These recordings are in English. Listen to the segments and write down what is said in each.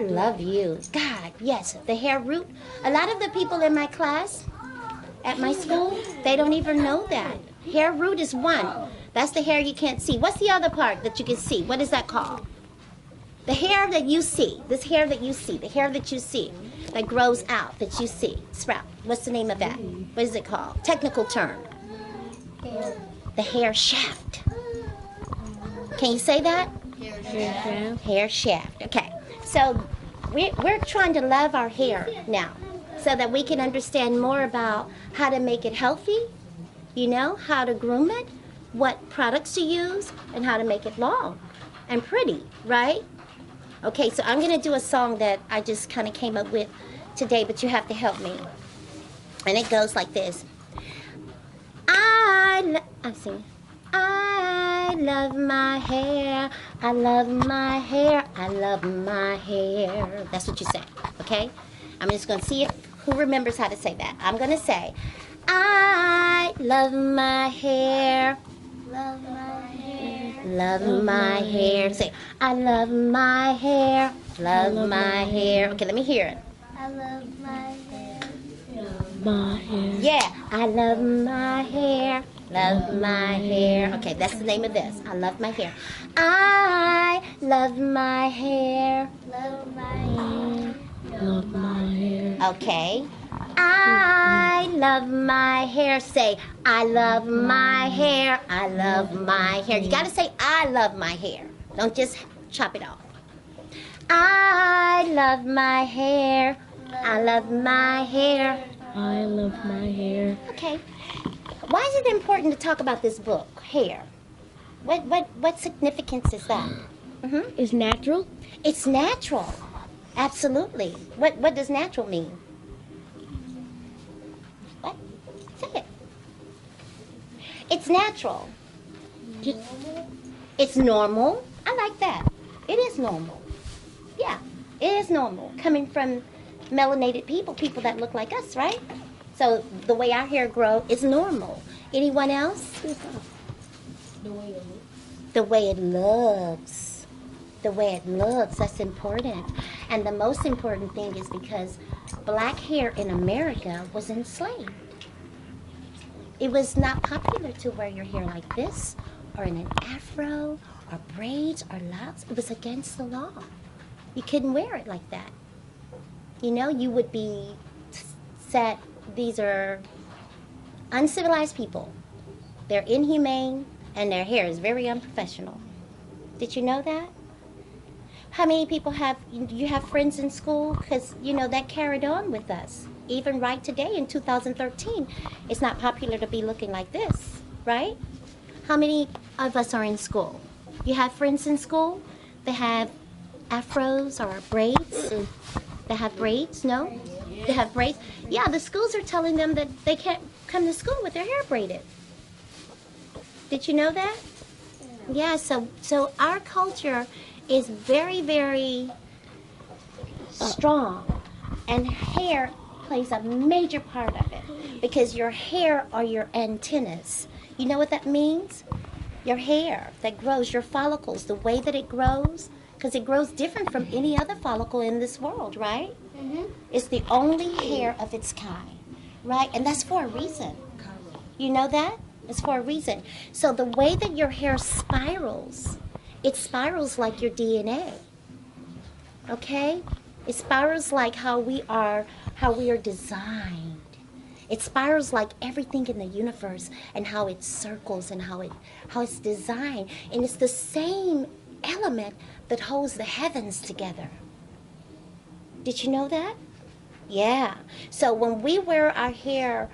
love you. God, yes, the hair root. A lot of the people in my class at my school, they don't even know that. Hair root is one. That's the hair you can't see. What's the other part that you can see? What is that called? The hair that you see. This hair that you see. The hair that you see. That grows out, that you see. Sprout. What's the name of that? What is it called? Technical term. The hair shaft. Can you say that? Hair shaft. Hair shaft. Okay. So we're trying to love our hair now so that we can understand more about how to make it healthy, you know, how to groom it, what products to use, and how to make it long and pretty, right? Okay, so I'm going to do a song that I just kind of came up with today, but you have to help me. And it goes like this. I'm singing. I love my hair. I love my hair. I love my hair. That's what you say, okay? I'm just going to see who remembers how to say that. I'm going to say, I love my hair. Love my hair. Love my hair. Say, I love my hair. Love my hair. Okay, let me hear it. I love my hair. My hair. Yeah, I love my hair. Love my hair. Okay, that's the name of this. I love my hair. I love my hair. Love my hair. Love my hair. Okay. I love my hair. Say, I love my hair. I love my hair. You got to say, I love my hair. Don't just chop it off. I love my hair. I love my hair. I love my hair. Okay. Why is it important to talk about this book, hair? What significance is that? It's natural. It's natural. Absolutely. What does natural mean? What? Say it. It's natural. It's normal. I like that. It is normal. Yeah, it is normal. Coming from melanated people that look like us, right? So the way our hair grows is normal. Anyone else? The way it looks. The way it looks. The way it looks, that's important. And the most important thing is because black hair in America was enslaved. It was not popular to wear your hair like this, or in an afro, or braids, or locks. It was against the law. You couldn't wear it like that. You know, you would be said, these are uncivilized people. They're inhumane, and their hair is very unprofessional. Did you know that? How many people you have friends in school? Because, you know, that carried on with us. Even right today in 2013, it's not popular to be looking like this, right? How many of us are in school? You have friends in school that have afros or braids? They have braids, no? They have braids? Yeah, the schools are telling them that they can't come to school with their hair braided. Did you know that? Yeah, so our culture is very, very strong, and hair plays a major part of it, because your hair are your antennas. You know what that means? Your hair that grows, your follicles, the way that it grows, because it grows different from any other follicle in this world, right? It's the only hair of its kind, right? And that's for a reason. You know that? It's for a reason. So the way that your hair spirals, it spirals like your DNA. Okay? It spirals like how we are designed. It spirals like everything in the universe, and how it circles, and how it's designed. And it's the same element that holds the heavens together. Did you know that? Yeah. So when we wear our hair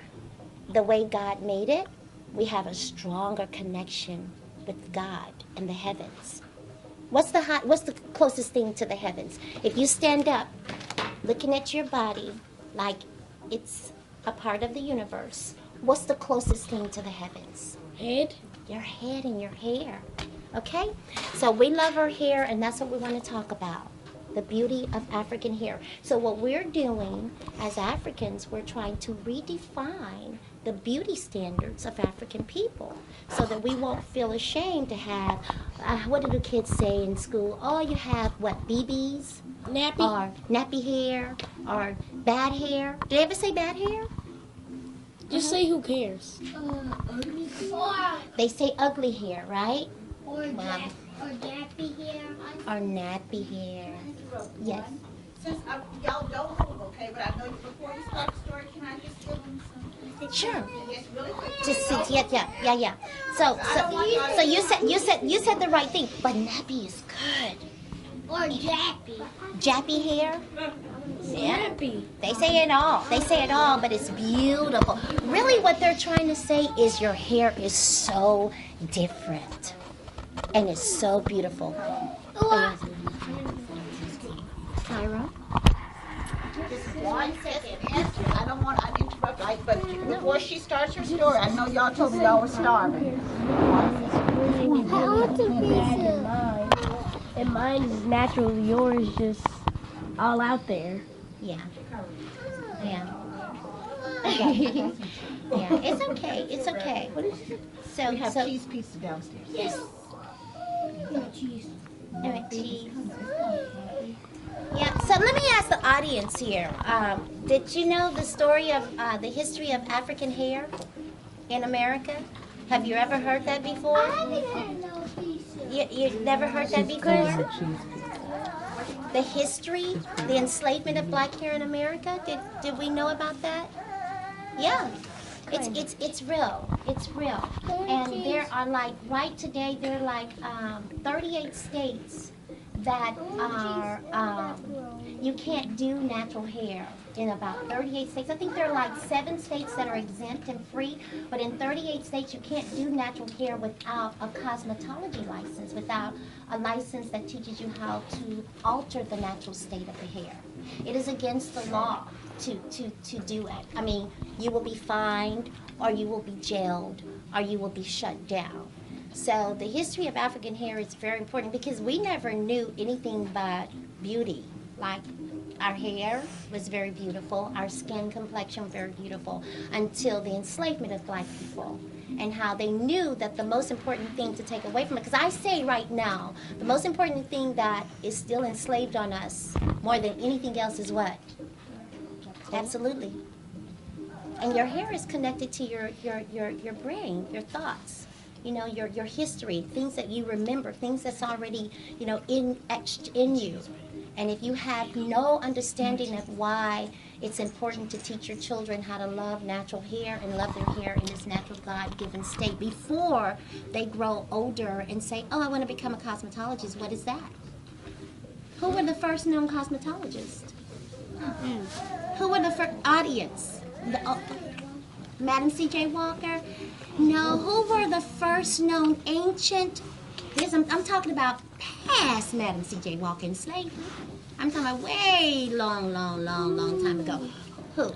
the way God made it, we have a stronger connection with God and the heavens. What's the closest thing to the heavens? If you stand up, looking at your body like it's a part of the universe, what's the closest thing to the heavens? Head. Your head and your hair. Okay? So we love our hair, and that's what we want to talk about. The beauty of African hair. So what we're doing as Africans, we're trying to redefine the beauty standards of African people, so that we won't feel ashamed to have, what do the kids say in school? Oh, you have what, BBs? Nappy. or nappy hair or bad hair. Did they ever say bad hair? Just say who cares. They say ugly hair, right? Or nappy hair. Or nappy hair. Yes. Since y'all don't move, okay, but I know before you start the story, can I just give them some? Sure. Just really quick. Just sit. Yeah. So you said the right thing. But nappy is good. Or jappy. Jappy hair. Nappy. They say it all. They say it all, but it's beautiful. Really, what they're trying to say is your hair is so different, and it's so beautiful. Tyra. Just 1 second. I don't want to interrupt, but before she starts her story, I know y'all told me y'all were starving. I want to be And mine is natural. Yours just all out there. Yeah. Yeah, it's okay. It's okay. So, We have so, cheese pizza downstairs. yes. All right, cheese. Yeah. So let me ask the audience here. Did you know the story of the history of African hair in America? Have you ever heard that before? You never heard that before? The history, the enslavement of black hair in America. Did we know about that? Yeah. It's real. It's real. And there are like right today there are like 38 states that are you can't do natural hair in about 38 states. I think there are like 7 states that are exempt and free, but in 38 states you can't do natural hair without a cosmetology license, without a license that teaches you how to alter the natural state of the hair. It is against the law to do it. I mean, you will be fined, or you will be jailed, or you will be shut down. So the history of African hair is very important because we never knew anything but beauty. Like our hair was very beautiful, our skin complexion very beautiful, until the enslavement of black people and how they knew that the most important thing to take away from it, because I say right now, the most important thing that is still enslaved on us more than anything else is what? Absolutely. And your hair is connected to your brain, your thoughts, you know, your history, things that you remember, things that's already, you know, etched in you. And if you have no understanding of why it's important to teach your children how to love natural hair and love their hair in its natural God-given state before they grow older and say, oh, I want to become a cosmetologist, what is that? Who were the first known cosmetologists? Who were the first audience? Madam C.J. Walker? No, who were the first known ancient? I'm talking about past Madam C.J. Walker in slavery. I'm talking about way long time ago. Who?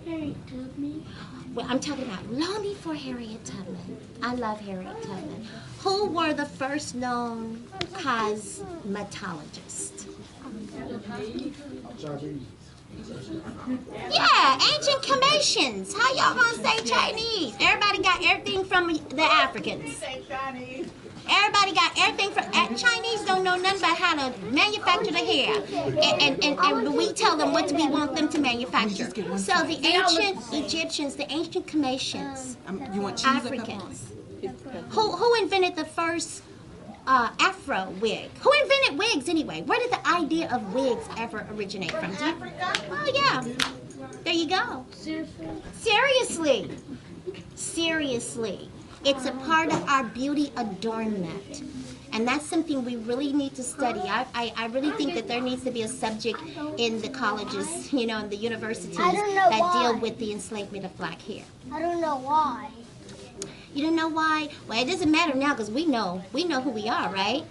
Harriet Tubman. Well, I'm talking about long before Harriet Tubman. I love Harriet Tubman. Who were the first known cosmetologists? Yeah, ancient Commissions. How y'all gonna say Chinese? Everybody got everything from the Africans. Say Chinese. Everybody got everything from Chinese don't know nothing about how to manufacture the hair, and we tell them what we want them to manufacture. So the ancient Egyptians, the ancient Commissions, Africans. Who invented the first Afro wig? Who invented wigs anyway? Where did the idea of wigs ever originate from? Oh yeah, there you go. Seriously. It's a part of our beauty adornment. And that's something we really need to study. I really think that there needs to be a subject in the colleges, you know, in the universities that deal with the enslavement of black hair. I don't know why. You don't know why? Well, it doesn't matter now because we know who we are, right?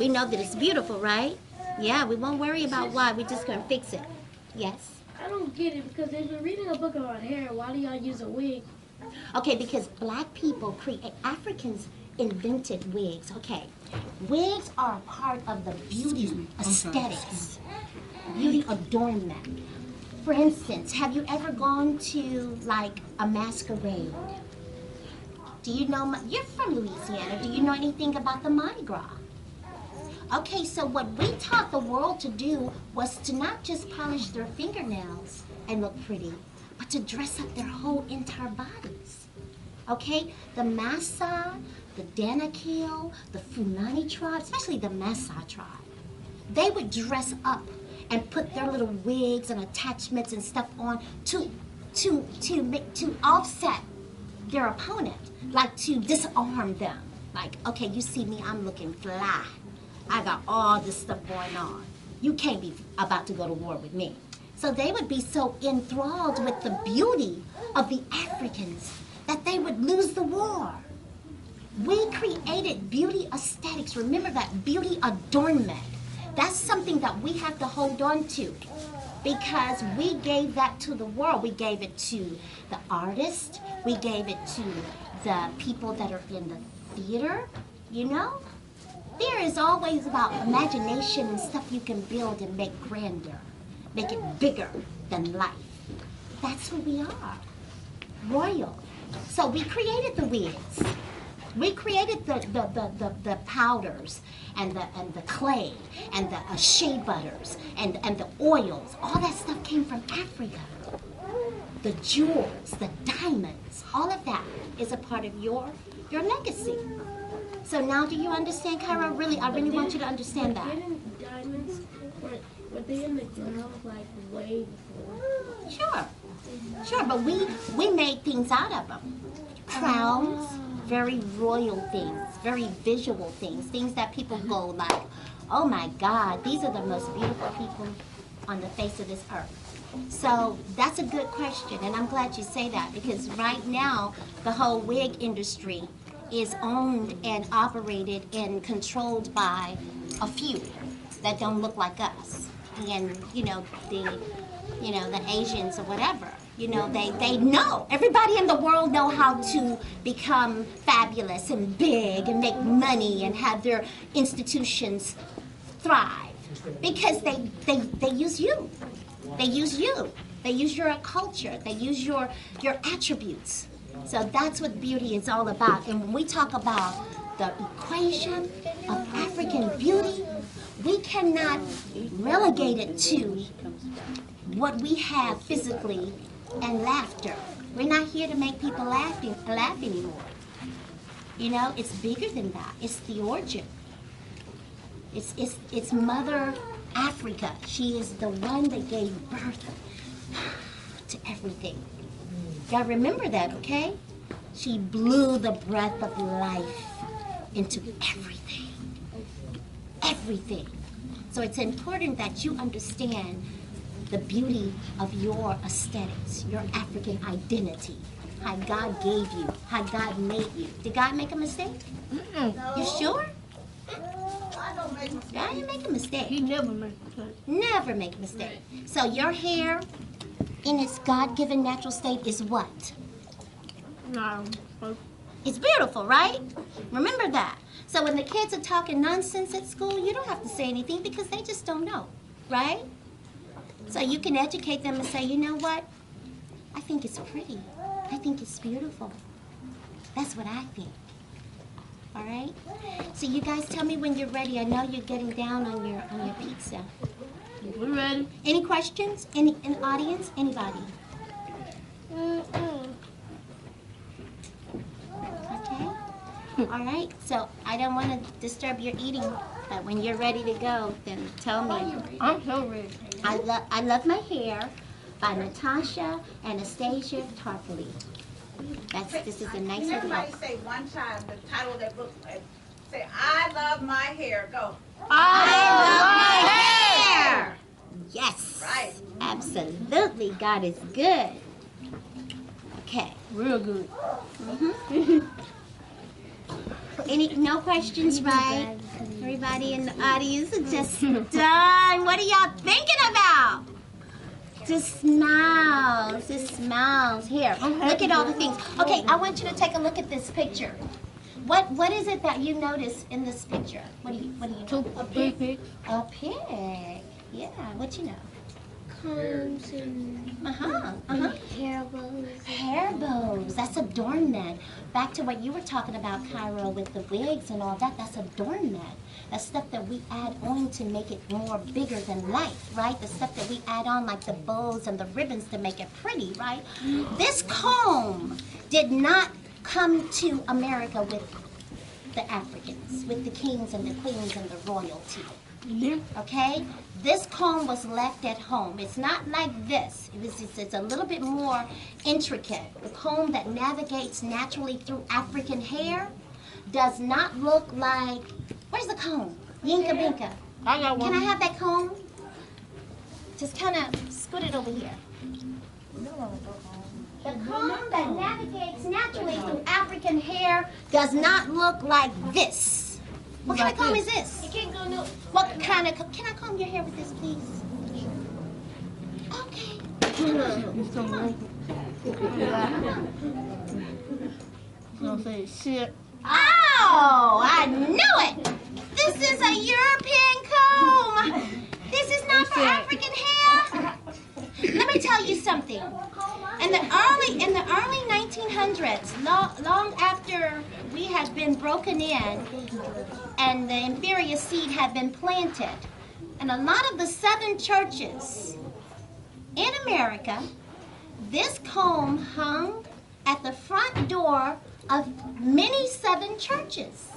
We know that it's beautiful, right? Yeah, we won't worry about why. We're just going to fix it. Yes? I don't get it because if you're reading a book about hair, why do y'all use a wig? Okay, because black people Africans invented wigs. Okay, wigs are a part of the beauty aesthetics, beauty adornment. For instance, have you ever gone to like a masquerade? Do you know, you're from Louisiana, do you know anything about the Mardi Gras? Okay, so what we taught the world to do was to not just polish their fingernails and look pretty, but to dress up their whole entire bodies. Okay, the Massa, the Danakil, the Funani tribe, especially the Massa tribe, they would dress up and put their little wigs and attachments and stuff on to offset their opponent, like to disarm them. Like, okay, you see me, I'm looking fly. I got all this stuff going on. You can't be about to go to war with me. So they would be so enthralled with the beauty of the Africans that they would lose the war. We created beauty aesthetics. Remember that, beauty adornment. That's something that we have to hold on to because we gave that to the world. We gave it to the artists. We gave it to the people that are in the theater, you know? There is always about imagination and stuff you can build and make grander, make it bigger than life. That's who we are, royal. So we created the wigs. We created the powders and the clay and the shea butters and the oils. All that stuff came from Africa. The jewels, the diamonds, all of that is a part of your legacy. So now do you understand, Kyra? I really want you to understand that. Didn't diamonds, were they in the ground like way before? Sure, but we made things out of them. Crowns, very royal things, very visual things that people go like, oh my God, these are the most beautiful people on the face of this earth. So that's a good question, and I'm glad you say that because right now the whole wig industry is owned and operated and controlled by a few that don't look like us, and the Asians or whatever. They know. Everybody in the world know how to become fabulous and big and make money and have their institutions thrive because they use you. They use you. They use your culture. They use your attributes. So that's what beauty is all about. And when we talk about the equation of African beauty, we cannot relegate it to what we have physically and laughter. We're not here to make people laugh anymore. It's bigger than that. It's the origin. It's Mother Africa. She is the one that gave birth to everything. Y'all remember that, okay? She blew the breath of life into everything. Everything. So it's important that you understand the beauty of your aesthetics, your African identity, how God gave you, how God made you. Did God make a mistake? You sure? I don't make mistakes. God didn't make a mistake. He never makes a mistake. Never make a mistake. So your hair, in its God-given natural state, is what? No. It's beautiful, right? Remember that. So when the kids are talking nonsense at school, you don't have to say anything because they just don't know, right? So you can educate them and say, you know what? I think it's pretty. I think it's beautiful. That's what I think. All right? So you guys tell me when you're ready. I know you're getting down on your pizza. We're ready. Any questions? In the audience? Anybody? Okay. All right. So I don't want to disturb your eating, but when you're ready to go, then tell me. I'm so ready. I love my hair by Natasha Anastasia Tarpley. This is a nice little Everybody book. say one time the title of that book. Say, I love my hair. Go. I love my hair. Yes. Right. Absolutely. God is good. Okay. Real good. No questions, right? Everybody in the audience is just done. What are y'all thinking about? Just smiles. Just smiles. Here, look at all the things. Okay, I want you to take a look at this picture. What is it that you notice in this picture? What do you know? A pig. A pig. Yeah, what you know? combs and hair bows. Hair bows, that's adornment. Back to what you were talking about, Cairo, with the wigs and all that, that's adornment. That's stuff that we add on to make it more bigger than life, right? The stuff that we add on, like the bows and the ribbons to make it pretty, right? This comb did not come to America with the Africans, with the kings and the queens and the royalty. Okay? This comb was left at home. It's not like this. It's a little bit more intricate. The comb that navigates naturally through African hair does not look like, where's the comb? Yinka Binka. I got one. Can I have that comb? Just kind of scoot it over here. The comb that navigates naturally through African hair does not look like this. What kind of comb is this? You can't go no. What kind of, can I comb your hair with this, please? Okay. Don't say shit. Oh, I knew it. This is a European comb. This is not for African hair. Let me tell you something. In the early 1900s, long after we had been broken in and the inferior seed had been planted, and a lot of the southern churches in America, this comb hung at the front door of many southern churches.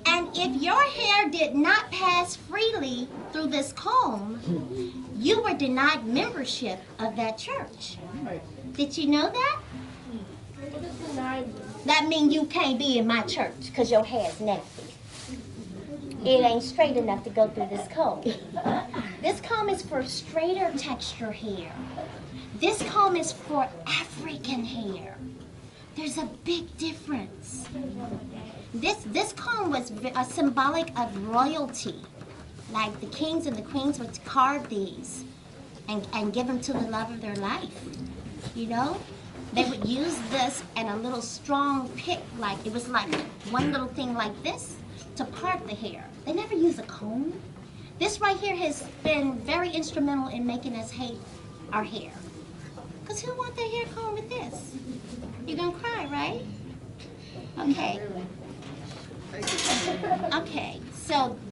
And if your hair did not pass freely through this comb, you were denied membership of that church. Did you know that? That means you can't be in my church because your hair's nasty. It ain't straight enough to go through this comb. This comb is for straighter texture hair. This comb is for African hair. There's a big difference. This comb was symbolic of royalty. Like the kings and the queens would carve these and give them to the love of their life. You know? They would use this and a little strong pick, like it was like one little thing like this to part the hair. They never use a comb. This right here has been very instrumental in making us hate our hair. Because who wants their hair combed with this? You're going to cry, right? Okay. Okay, so